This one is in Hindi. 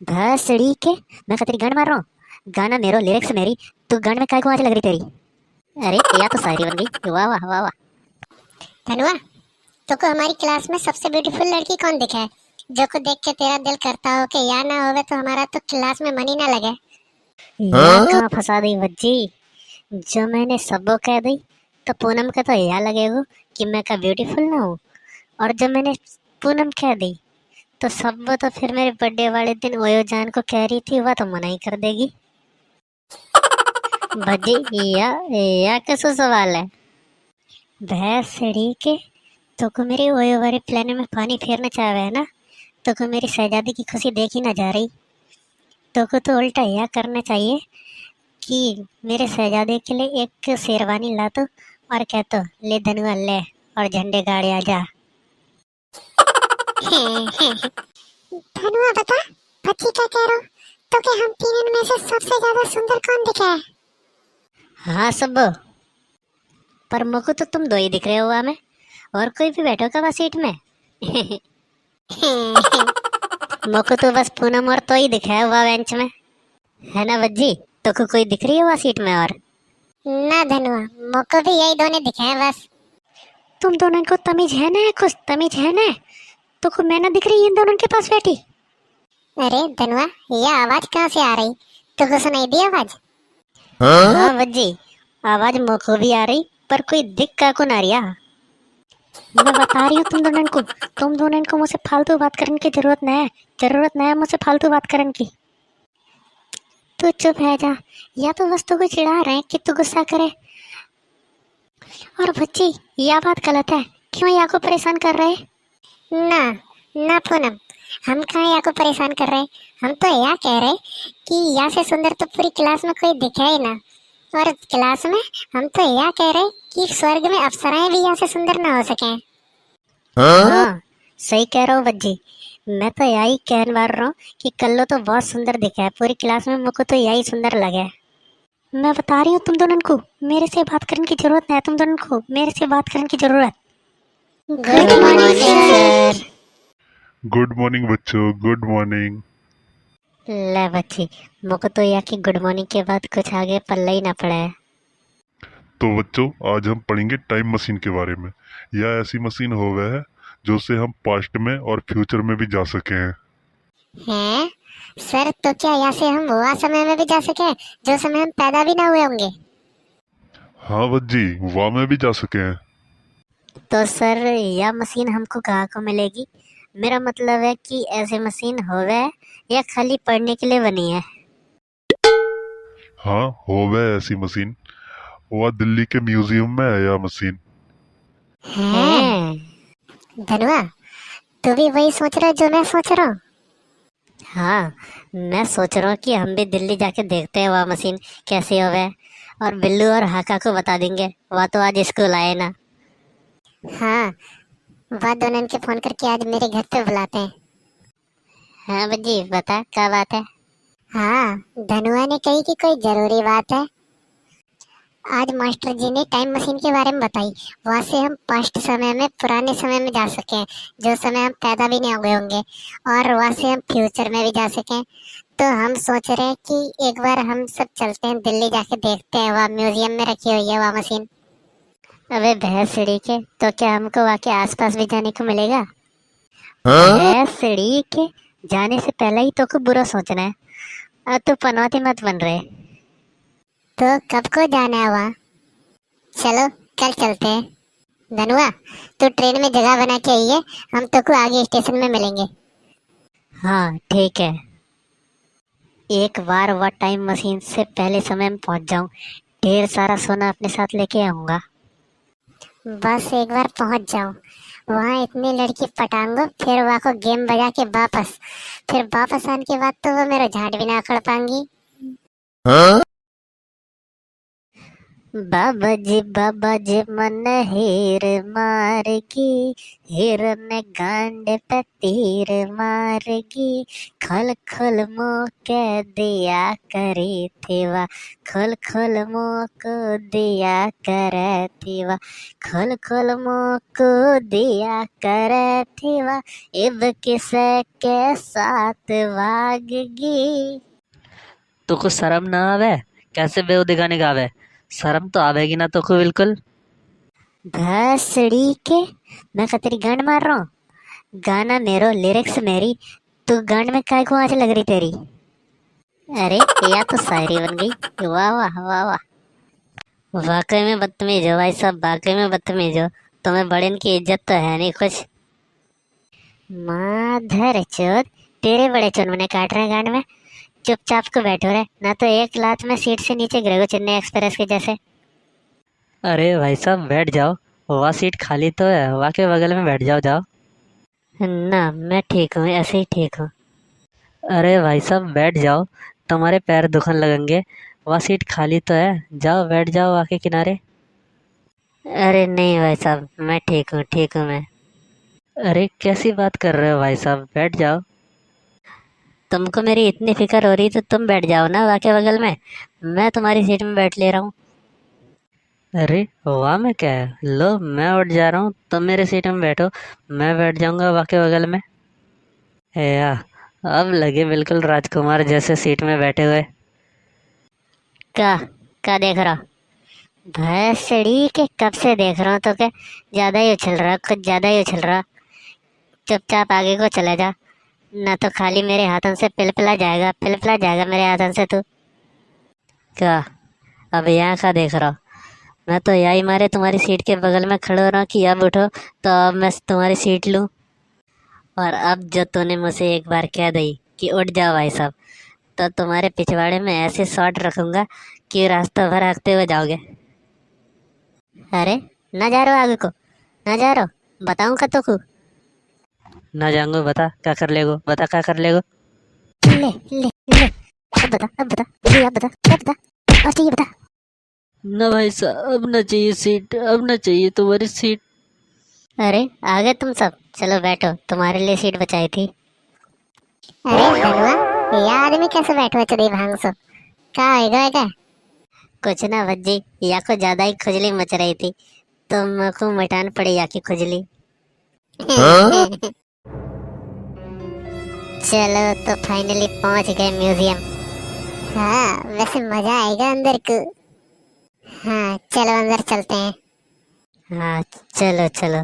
भसड़ी के मैं का तेरी गांड मार रहा हूँ। गाना मेरो, लिरिक्स मेरी, तू गांड में काय को आवाज लग रही तेरी। अरे या तो शायरी बन गई। वाह वाह वाह वाह। धनुआ, तुमको हमारी क्लास में सबसे ब्यूटीफुल लड़की कौन दिखा है जो को देख के तेरा दिल करता हो कि या ना होवे तो हमारा तो क्लास में मन ही ना लगे। या कहाँ फंसा दी वज्जी। जो मैंने सबको कह दी तो पूनम का तो यह लगेगा कि मैं का ब्यूटीफुल ना हूँ। और जब मैंने पूनम कह दी तो सब तो फिर मेरे बर्थडे वाले दिन ओयो जान को कह रही थी, वह तो मना ही कर देगी। भज्जी, या कैसा सवाल है। भैंसड़ी के तो को मेरी ओयो वाले प्लान में पानी फेरना चाहे है ना। तो को मेरी शहजादी की खुशी देखी ना जा रही। तो को तो उल्टा यह करना चाहिए कि मेरे शहजादे के लिए एक शेरवानी ला दो और कह तो ले धनुआ ले और झंडे गाड़े आ जा। धनुआ बता, बच्ची क्या कह रहा हो? तो कि हम तीनों में से सबसे ज्यादा सुंदर कौन दिखा है? हाँ सब, पर मुझको तो तुम दो ही दिख रहे हो वहाँ में। और कोई भी बैठो का वहाँ सीट में। मुझको तो बस पूनम और तो ही दिखा है वहाँ बेंच में, है ना वज्जी। तो को कोई दिख रही है वहाँ सीट में और। ना धनुआ, मुझको भी यही दोनों दिखे हैं बस। तुम दोनों को तमीज है ना, कुछ तमीज है ना। तो को मैं ना दिख रही इन दोनों के पास बैठी। अरे धनुआ, ये आवाज कहाँ से आ रही? तुमको सुनाई दी आवाज? हाँ वज्जी, आवाज मुझको भी आ रही पर कोई दिख का को ना रिया। मैं बता रही हूँ तुम दोनों को मुझसे फालतू बात करने की जरूरत नहीं है मुझसे फालतू बात करने की। तू चुप है जा, या तो वस्तु को चिढ़ा रहे हैं कि तू गुस्सा करे। और बच्ची, यह बात गलत है, क्यों या को परेशान कर रहे। ना ना पूनम, हम कहाँ या को परेशान कर रहे? हम तो यह कह रहे कि या से सुंदर तो पूरी क्लास में कोई दिखे ही ना। और क्लास में हम तो यह कह रहे कि स्वर्ग में अप्सराएं भी या से सुंदर ना हो सके। हाँ सही कह रहा हूँ बज्जी। मैं तो यही कहने वाल रहा हूँ कि कल्लो तो बहुत सुंदर दिखा है पूरी क्लास में, मुझको तो यही सुंदर लगे। मैं बता रही हूँ तुम दोनों को मेरे से बात करने की जरूरत नहीं है, तुम दोनों को मेरे से बात करने की जरूरत। Good morning sir. Good morning बच्चों, गुड मॉर्निंग। ले बच्ची, मुझको तो यह कि गुड मॉर्निंग के बाद कुछ आगे पल्ला ही ना पड़ा है। तो बच्चों, आज हम पढ़ेंगे टाइम मशीन के बारे में। यह ऐसी मशीन हो वह है जो से हम पास्ट में और फ्यूचर में भी जा सके हैं। हैं सर, तो क्या यहाँ से हम वह समय में भी जा सके जो समय हम पैदा भी ना हुए होंगे? हाँ बच्ची, वहाँ में भी जा सके हैं। तो सर यह मशीन हमको कहाँ को मिलेगी। मेरा मतलब है कि ऐसे मशीन होवे या खाली पढ़ने के लिए बनी है। हाँ, हो वह ऐसी मशीन। वह दिल्ली के म्यूजियम में है यह मशीन। हैं धनुआ, तू भी वही सोच रहा है जो मैं सोच रहा हूँ? हाँ, मैं सोच रहा हूँ कि हम भी दिल्ली जाके देखते हैं वह मशीन कैसी होवे, और बिल्लू और हाका को बता देंगे, वह तो आज स्कूल आए ना। हाँ, वह दोनों के फोन करके आज मेरे घर पे बुलाते हैं। हाँ बज्जी, बता क्या बात है। हाँ, धनुआ ने कही कि कोई जरूरी बात है। आज मास्टर जी ने टाइम मशीन के बारे में बताई। वहाँ से हम पास्ट समय में, पुराने समय में जा सके जो समय हम पैदा भी नहीं हुए होंगे, और वहाँ से हम फ्यूचर में भी जा सके। तो हम सोच रहे हैं कि एक बार हम सब चलते हैं दिल्ली, जाके देखते हैं वहाँ म्यूजियम में रखी हुई है वह मशीन। अबे भैंसड़ी के, तो क्या हमको वहाँ के आसपास भी जाने को मिलेगा। भैंसड़ी के, जाने से पहले ही तो को बुरा सोचना है। अब तो पनौती मत बन रहे। तो कब को जाना है वहाँ? चलो कल चलते हैं। धनुआ, तू ट्रेन में जगह बना के आई है, हम तो को आगे स्टेशन में मिलेंगे। हाँ ठीक है, एक बार वह टाइम मशीन से पहले समय में पहुंच जाऊं, ढेर सारा सोना अपने साथ लेके आऊंगा। बस एक बार पहुंच जाओ वहाँ, इतनी लड़की पटांगो, फिर वहाँ को गेम बजा के वापस, फिर वापस आने के बाद तो वो मेरा झाट भी ना अकड़ पाएंगी। बाबा जी मन हीर मारगी, हिरन गांड पे तीर मारगी, खल खल मोके दिया करी थीवा, खल खल मोको दिया करे थीवा, खल खल मोको दिया करे थीवा, इब किसे के साथ भागगी। तो कुछ शर्म ना आवे? कैसे बेहूदी गाने गावे? शर्म तो आवेगी ना तो को बिल्कुल। भसड़ी के, मैं का तेरी गांड मार रहा हूँ? गाना मेरो, लिरिक्स मेरी, तू गांड में काय को आंच लग रही तेरी? अरे या तो शायरी बन गई। वाह वाह वाह वाह, वाकई में बदतमीज हो भाई साहब, वाकई में बदतमीज हो। तुम्हें बड़े की इज्जत तो है नहीं कुछ। माधर चोद, तेरे बड़े चुनमुने काट रहे हैं गांड में। चुपचाप को बैठो रे, ना तो एक लात में सीट से नीचे गिरोगे चेन्नई एक्सप्रेस के जैसे। अरे भाई साहब बैठ जाओ, वहाँ सीट खाली तो है, वहाँ के बगल में बैठ जाओ जाओ। ना मैं ठीक हूँ, ऐसे ही ठीक हूँ। अरे भाई साहब बैठ जाओ, तुम्हारे पैर दुखन लगेंगे, वहाँ सीट खाली तो है, जाओ बैठ जाओ वहाँ के किनारे। अरे नहीं भाई साहब, मैं ठीक हूँ मैं। अरे कैसी बात कर रहे हो भाई साहब, बैठ जाओ। तुमको मेरी इतनी फिक्र हो रही तो तुम बैठ जाओ ना वहाँ के बगल में, मैं तुम्हारी सीट में बैठ ले रहा हूँ। अरे वहाँ में क्या है, लो मैं उठ जा रहा हूँ, तुम मेरे सीट में बैठो, मैं बैठ जाऊँगा वहाँ के बगल में। या अब लगे बिल्कुल राजकुमार जैसे सीट में बैठे हुए। क्या देख रहा? भैंसड़ी के कब से देख रहा हूँ तो क्या, ज्यादा ही उछल रहा, कुछ ज्यादा ही उछल रहा। चुपचाप आगे को चले जा, ना तो खाली मेरे हाथों से पिलपिला जाएगा मेरे हाथों से तू। क्या अब यहाँ का देख रहा? मैं तो यही मारे तुम्हारी सीट के बगल में खड़े हो रहा हूँ कि अब उठो तो अब मैं तुम्हारी सीट लूँ। और अब जो तूने मुझे एक बार कह दी कि उठ जाओ भाई साहब, तो तुम्हारे पिछवाड़े में ऐसे शॉट रखूंगा कि रास्ता भर हाँकते हुए जाओगे। अरे ना जा रहे हो आगे को, ना जा रहे हो, बताऊं का तो को। ना जाऊंगा, बता क्या कर लेगो, बता क्या कर लेगो। ले अब बता जी, अब बता और ठीक है बता। ना भाई साहब अब ना चाहिए सीट, अब ना चाहिए तुम्हारी सीट। अरे आ गए तुम सब, चलो बैठो, तुम्हारे लिए सीट बचाई थी। अरे धनुआ, ये आदमी कैसे बैठो चढ़ी भांग सो? का होएगा क्या? कुछ ना भज्जी, या को ज्यादा ही खुजली मच रही थी तो मुझको मिटान पड़ी या की खुजली। चलो तो फाइनली पहुंच गए म्यूजियम। हाँ वैसे मजा आएगा अंदर को। हाँ चलो अंदर चलते हैं। हाँ चलो चलो।